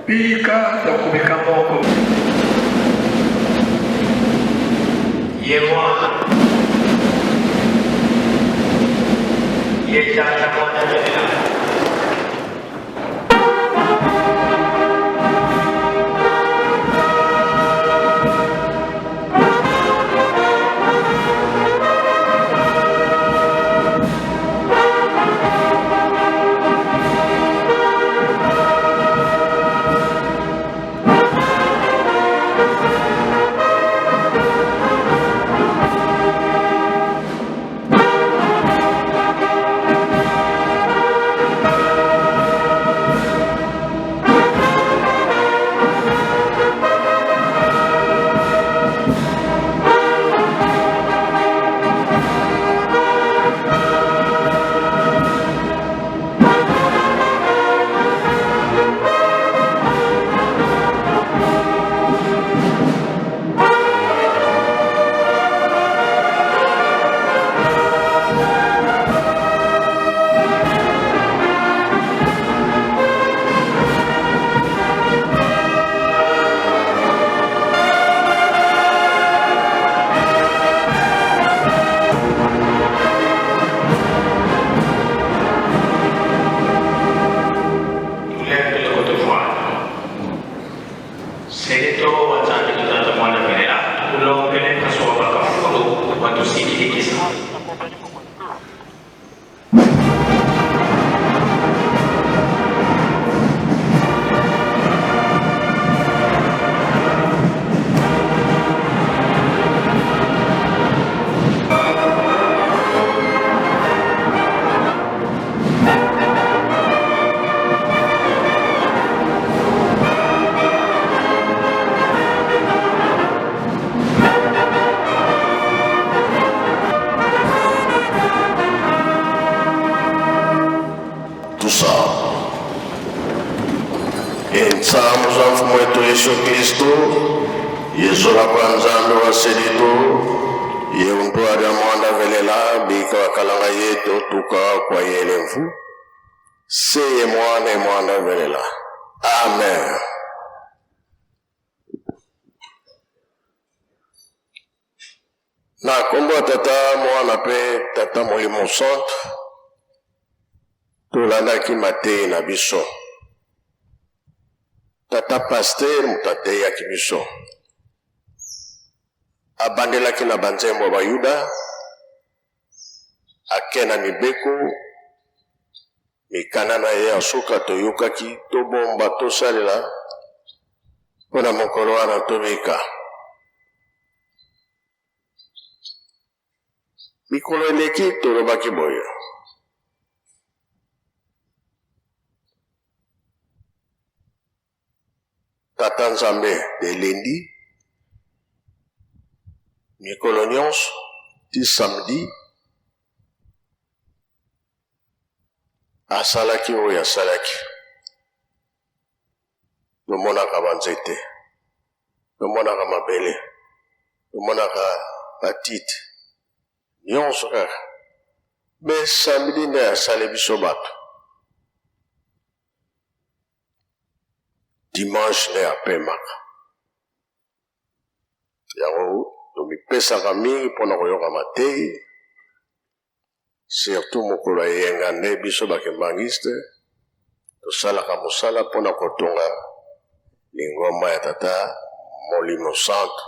Pika tokumika moko. Yewa. Ye chata kona jela. Entramos ao fumeto Yesu Kristo, Yesu la kwanza ndo wasilitu, ye mtuari ya mwanda velela, bika wakalanga yetu tuka kwa yelemfu, seye mwanda velela. Amen. Na kombo tata mwana pe tata molimo santo, tulanda ki mate na biso. Tata pasteur mutate ya kibiso abandela kina banzembo ba Yuda akena mibeko mikana na ye asuka toyokaki tobomba tosalela mpona mokolo wana tobika mikolo eleki tolobaki boyo Tata Nzambe de lundi, mikolo nyonso ti samedi, asalaki oyo asalaki. Tomonaka banzete, tomonaka mabele, tomonaka batite, nyonso kaka. Me samedi nde asali biso bato. Dimanche nde apemaka. Yango tomipesaka mingi mpona koyoka mateyi, surtout mokolo eyenga nde biso bakembangiste tosalaka mosala mpona kotonga lingomba ya tata molimo santo.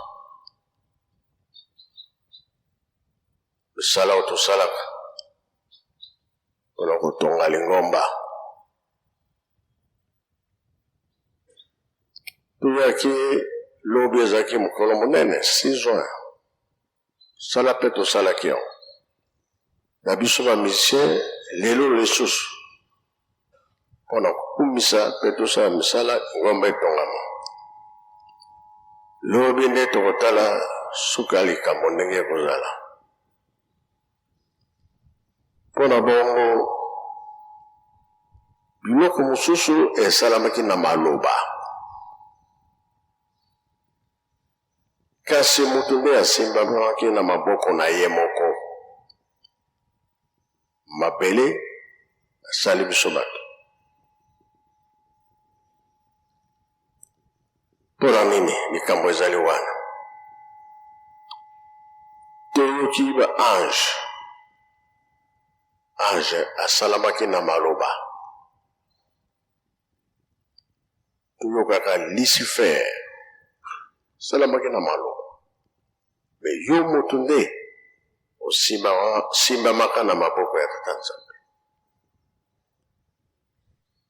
Misala oyo tosalaka mpona kotonga lingomba. Toyaki lobi ezalaki mokolo monene 6 juin. Sala mpe tosalaki yango. Na biso bamusicien lelo lisusu mpona kokumisa mpe tosala misala ngomba etongama. Lobi nde tokotala suka likambo ndenge ekozala. Mpona bongo biloko mosusu esalamaki na maloba. Kasi mutu nde asimbamaki na maboko na ye moko. Mabele asali biso bato. Pona nini likambo ezali wana? Toyoki ba ange asalamaki na maloba. Toyokaka Lucifer salamaki na maloba. Me yo moto nde osimbamaka na maboko ya Tata Nzambe.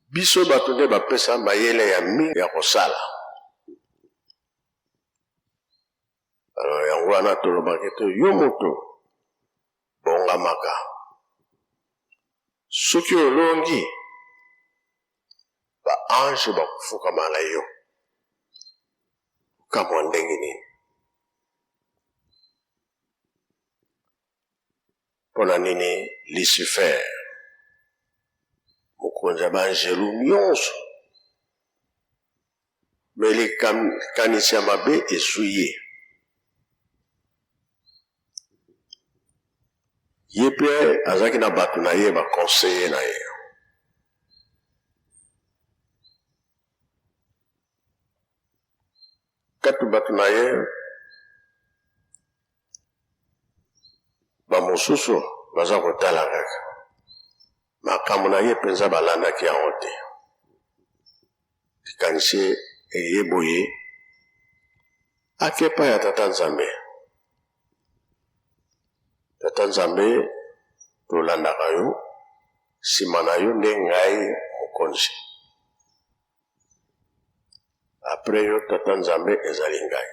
Biso bato nde bapesa mayele ya mingi ya kosala. Alors yango wana tolobaki to yo moto bongamaka. Soki olongi ba ange bakufukama na yo. Kama ndenge nini? Pona nini Lucifer mokonzi ya baangelu nyonso me likanisi ya mabe ezwi ye. Ye mpe azalaki na bato na ye bakonseye na ye. Kati bato na ye bamosusu baza kotala kaka makambo na ye mpenza balandaki yango te. Likanisi eye boye akepa ya Tata Nzambe. Tata Nzambe tolandaka yo nsima na yo nde ngai mokonzi. Apres yo Tata Nzambe ezali ngai.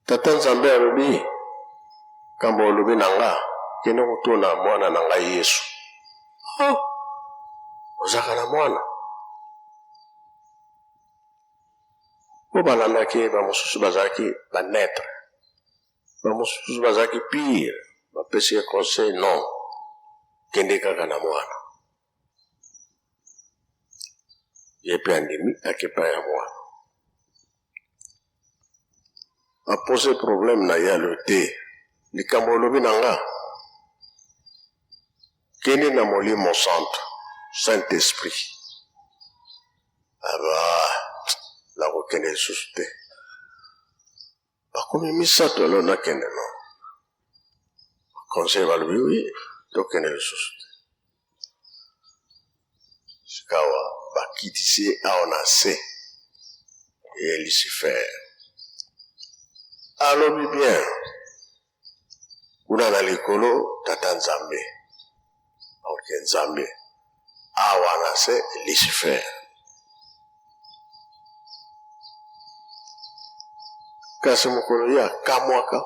Tata Nzambe alobi kambo olobi na nga kende kotuna mwana na ngai Yesu. Ozaka na mwana? Po balandaki bamosusu bazalaki banetre, bamosusu bazalaki pire, bapesi ye conseil non, kende kaka na mwana. Ye pe andimi akepa ya mwana. Apose problème na ye alo te. Likambo olobi na nga kende na Molimo Santo, Saint-Esprit. Aba la kokende lisusu te. Bakomi misato alo nakende no. Conseil balobi oui tokende lisusu te. Sikawa bakitisi awa na se ye Lucifer. Alobi bien kuna na likolo Tata Nzambe. Ok Nzambe awa na se Lucifer. Kasi mokolo ya kamwaka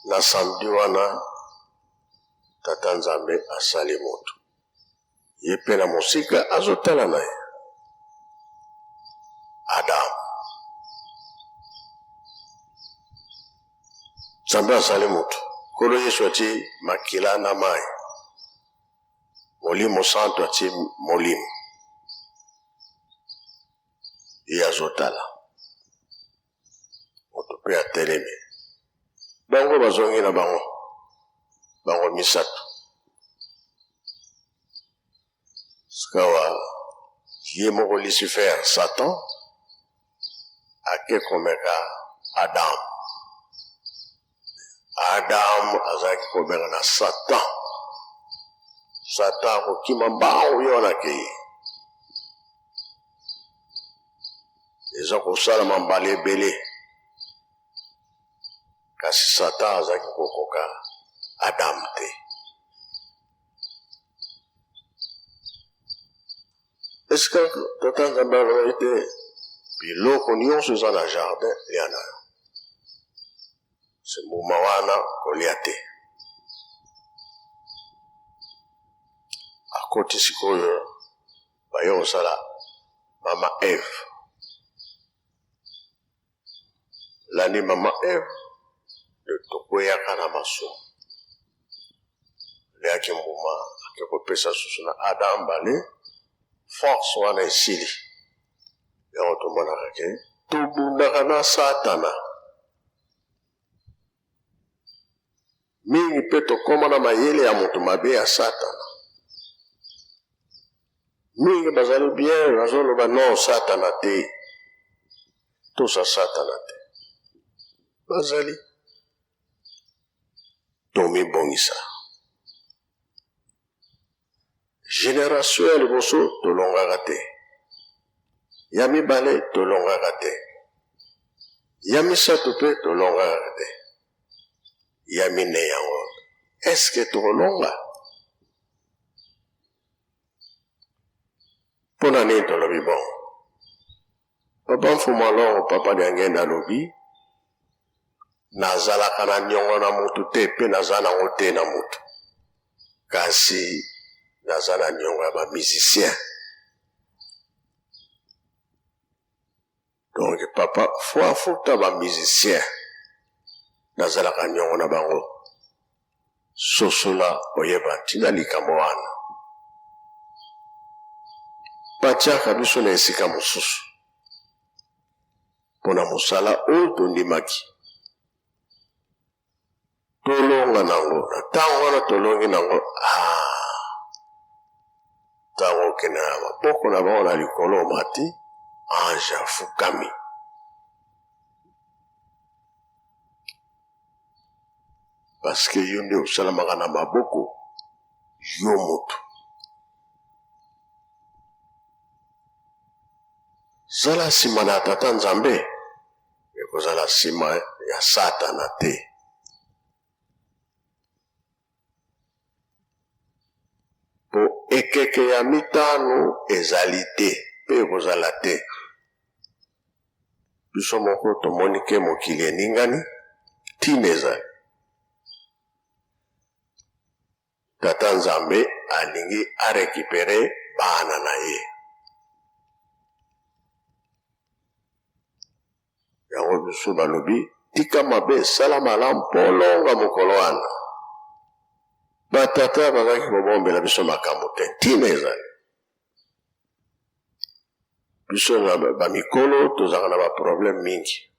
na samedi wana Tata Nzambe asali moto. Ye pe na mosika azotala na ye. Adam. Nzambe asali moto. Kolo Yesu ati makila na mai. Molimo Santo ati molimo. Ye azotala. Moto pe atelemi. Bango bazongi na bango. Bango misato. Sikawa ye moko Lucifer Satan ake komeka Adam. Adam azaki komeka na Satan. Satan kokima mbao yona ke. Eza kosala mambala ebele. Kasi Satan azaki kokoka Adam te. Est-ce que Tata Nzambe alobi te biloko nyonso eza na jardin lia na yo. Se mbuma wana kolia te. Akoti sikoyo baye kosala Mama Eve. Lani Mama Eve de tokweyaka na masumu. Liaki mbuma ake kopesa susu na Adam bale force wana esili. Yango tomonaka ke tobundaka na Satana. mingi mpe tokóma na mayele ya moto mabe ya satana. Mingi bazali bien bazoloba non satana te, tosa satana te, bazali tomibongisa. Génération ya liboso tolongaka te, ya mibale tolongaka te, ya misato mpe tolongaka te, ya mine yango eske tokolonga? Mpona nini tolobi bongo? Papa Mfuma Longo Papa Diangenda alobi nazalaka na niongo na mutu te mpe naza nango te na mutu, kasi naza na niongo ya bamusicien. Donc papa fo afuta bamusicien nazalaka niongo na bango, sosola oyeba ntina likambo wana batiaka biso na esika mosusu mpona mosala oyo tondimaki tolonga nango. Na ntango wana tolongi nango, ntango okende na maboko na bango na likolo omati ange afukami. Paske yo nde osalamaka na maboko yo moto. Zala nsima na tata Nzambe ekozala nsima ya satana te. Po ekeke ya mitano ezali te mpe ekozala te. Biso moko tomoni ke mokili eningani ntina ezali. Tata Nzambe alingi arekipere bana na ye. Yango biso balobi tika mabe sala malamu mpo longa mokolo wana. Batata bazalaki kobombela biso makambo te ntina ezali. Biso na bamikolo tozalaka na baproblème mingi.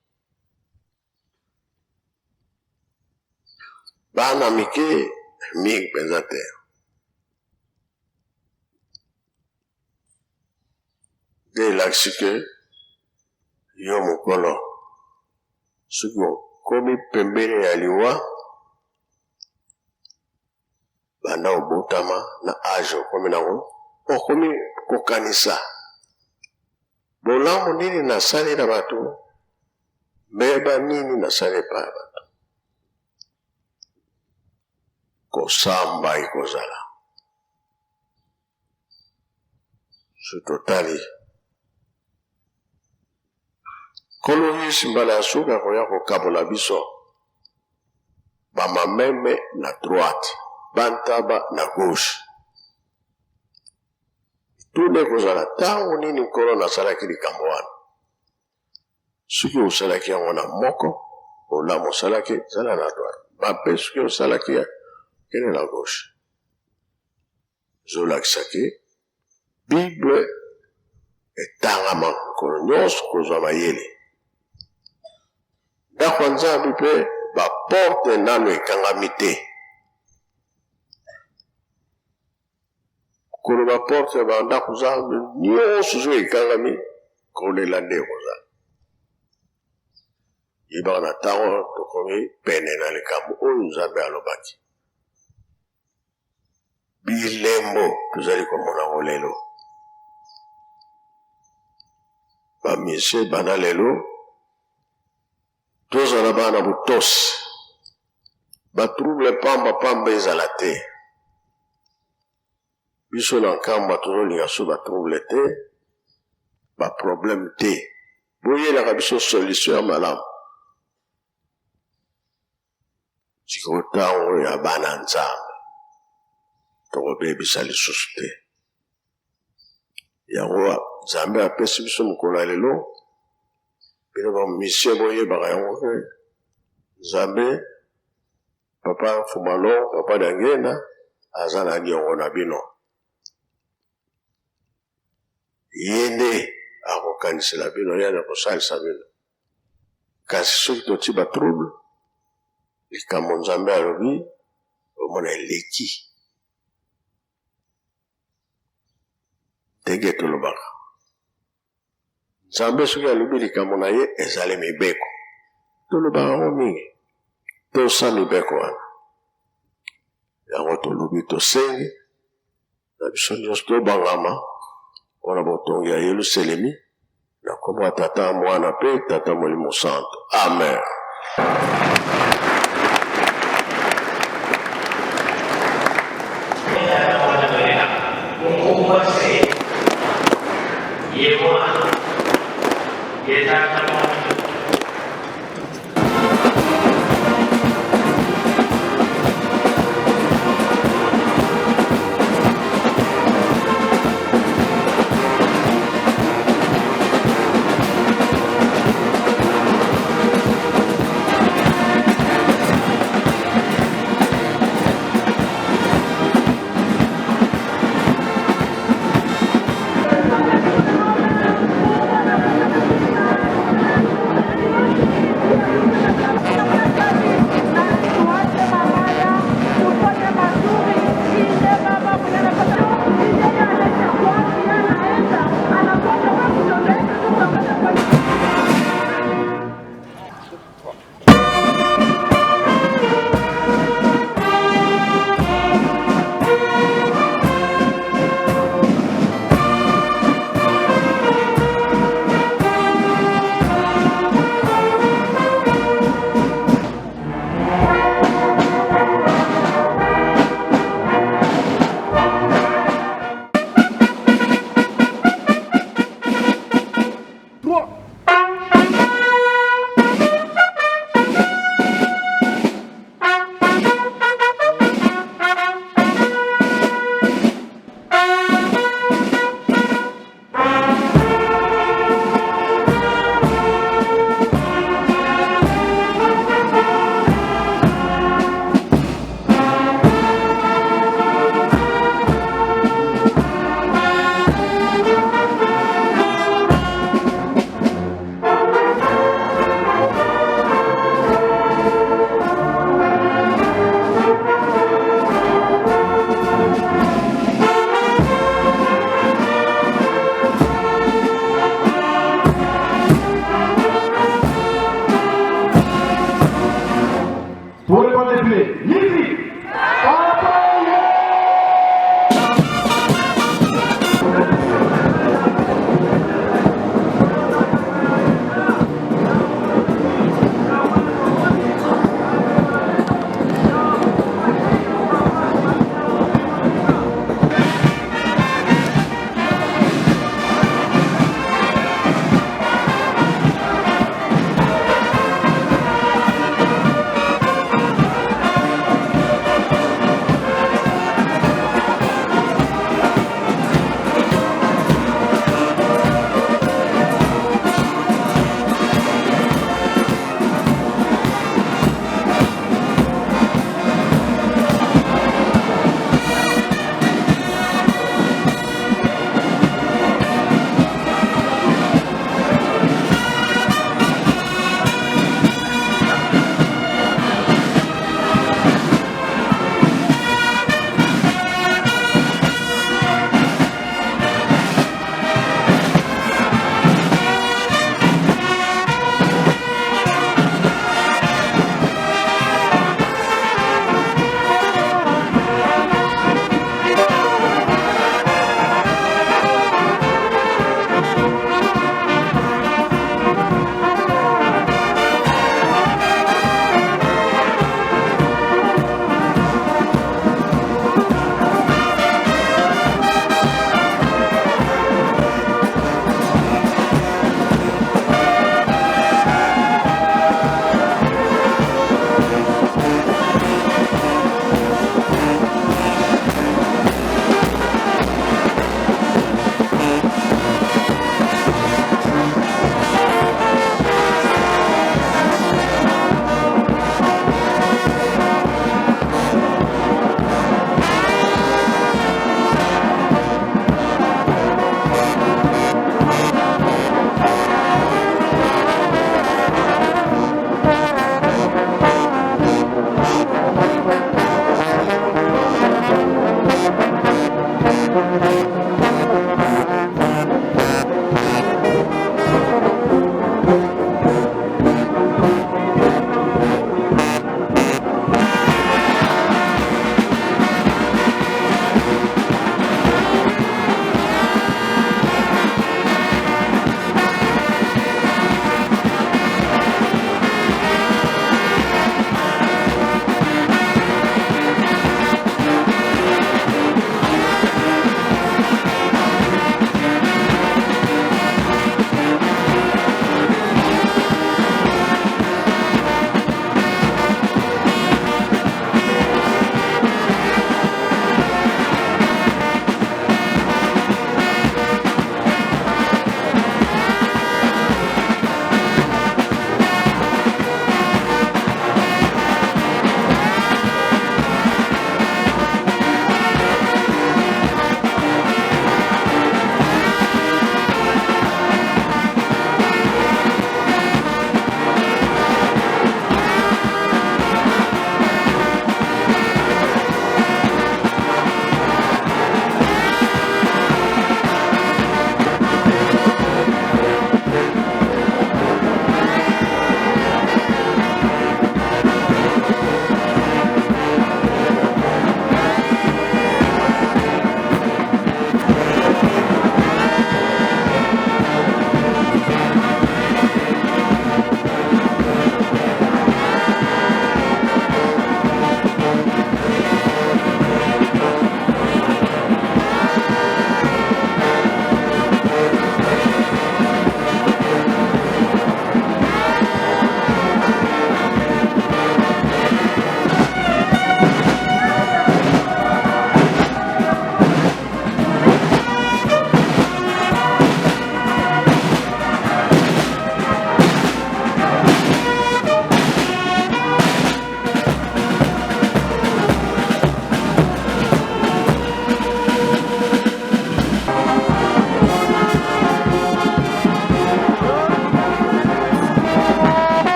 Bana mike mingi mpenza te. Nde elakisi ke yo mokolo soki okomi pembeni ya liwa banda obotama na age okomi nango, okomi kokanisa bolamu nini nasali na bato, mbeba nini nasali pa bato. Kosamba ikozala so totali kolo Yesu mbala ya suka koya kokabola biso bamameme na droite bantaba na gauche. Tune kozala ntango nini nkolo nasalaki likambo wana. Soki osalaki yango na moko olamu osalaki zala na droite, mabe soki osalaki kende na gauche. Zolakisaki Bible etangama nkolo nyonso kozwa mayele. Ndako ya Nzambe mpe baporte nano ekangami te. Kolo baporte ba ndako Nzambe nyonso zo ekangami kolela nde kozala. Yebaka na ntango tokomi pene na likambo oyo Nzambe alobaki. Bilembo tozali komona ngo lelo. Bamisie bana lelo tozala bana butosi batrouble pamba ezala te. Biso na nkamba tozolinga so batrouble te, baproblème te. Boyelaka biso solution ya malamu. Sikoyo ntango ya bana Nzambe tokobebisa lisusu te. Yango Nzambe apesi biso mokolo ya lelo bino bamisie boyebaka yango ke Nzambe Papa Mfuma Longo Papa Diangenda aza na niongo na bino. Ye nde akokanisela bino, ye akosalisa bino. Kasi soki toti batrouble likambo Nzambe alobi omona eleki ndenge tolobaka nzambe soki alobi likambo na ye ezali mibeko tolobaka ngo mingi tosa mibeko wana yango tolobi tosengi na biso nyonso tobangama mpona botongi ya Yelusalemi na kombo ya Tata Mwana mpe Tata Molimo Santo. Amen.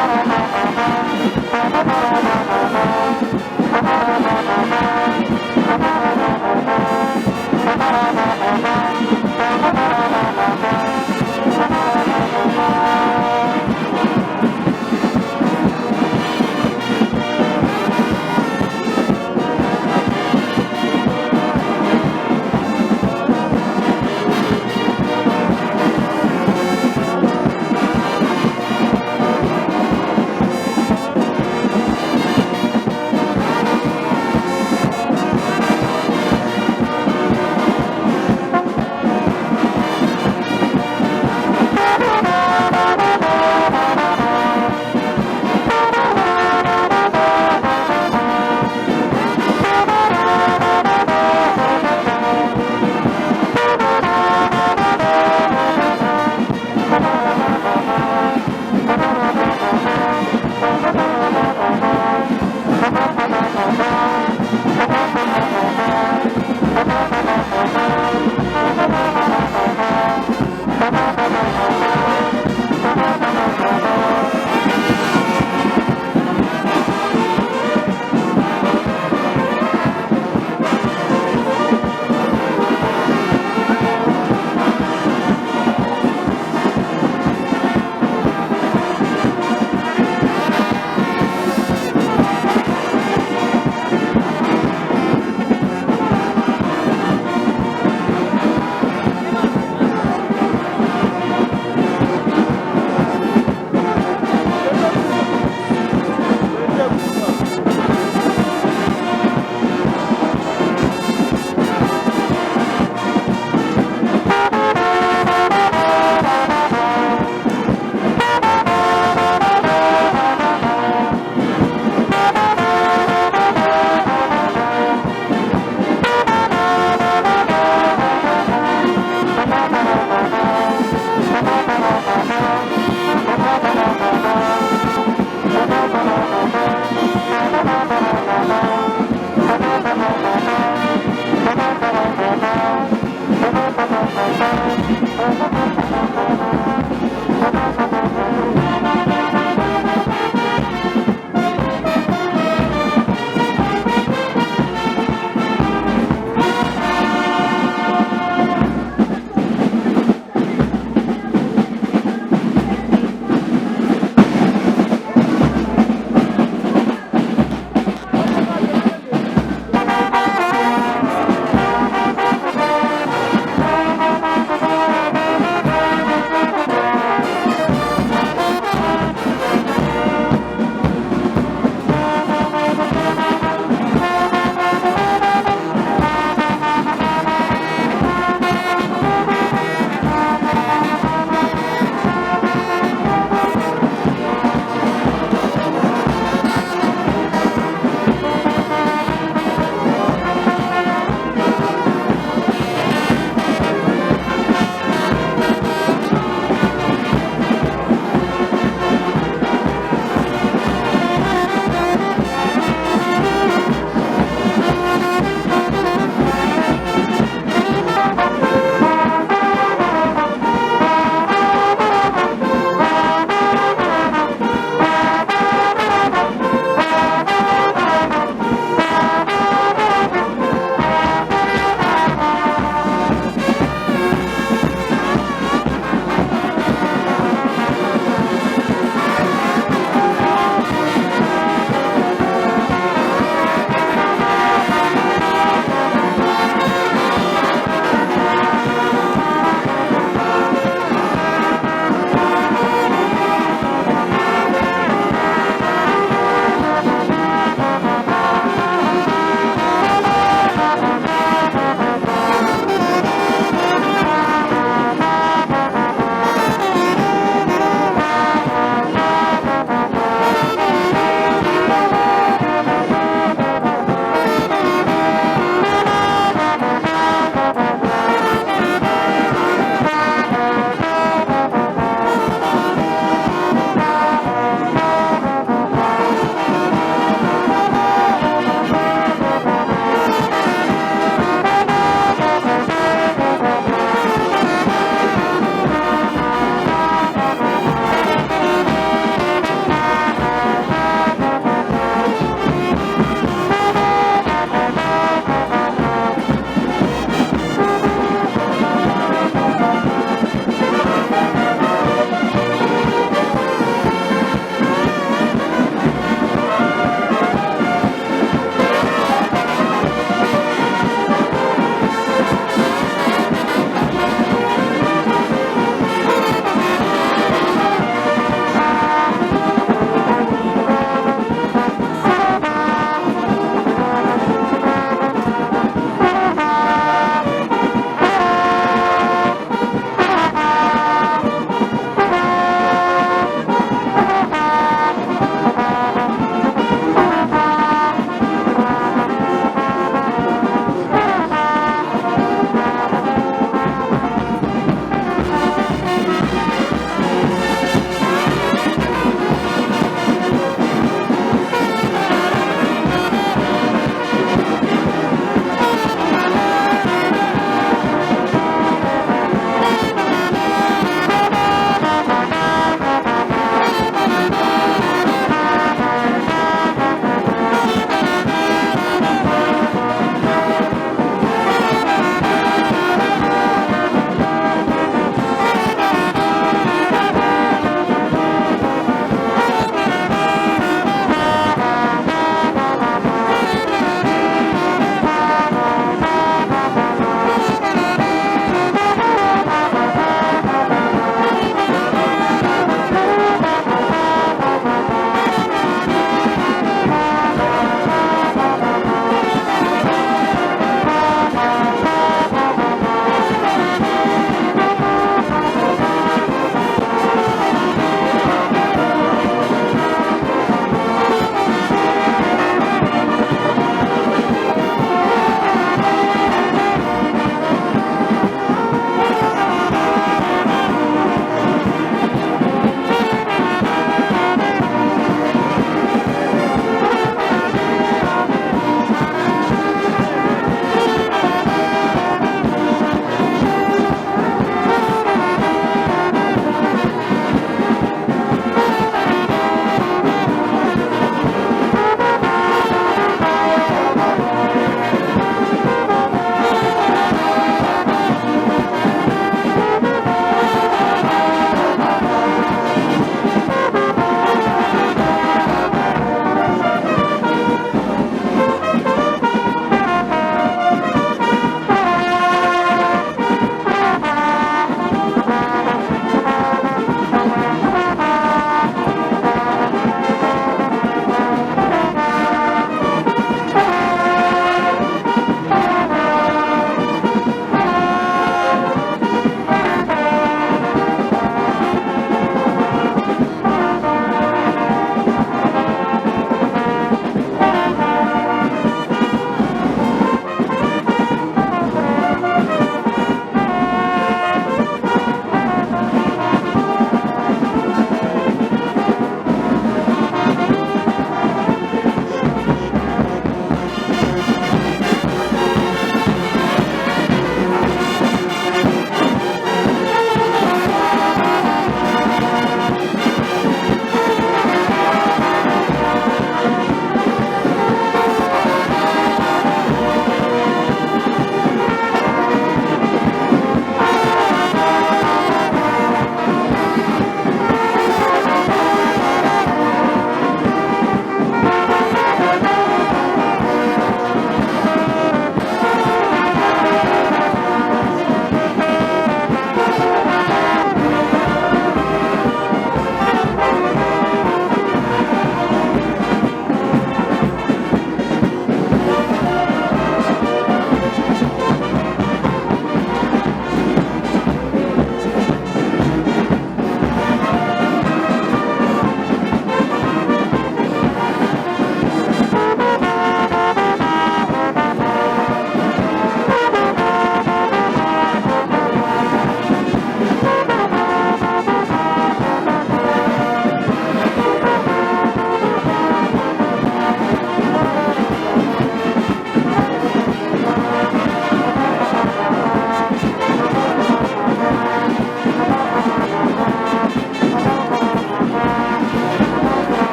Thank you.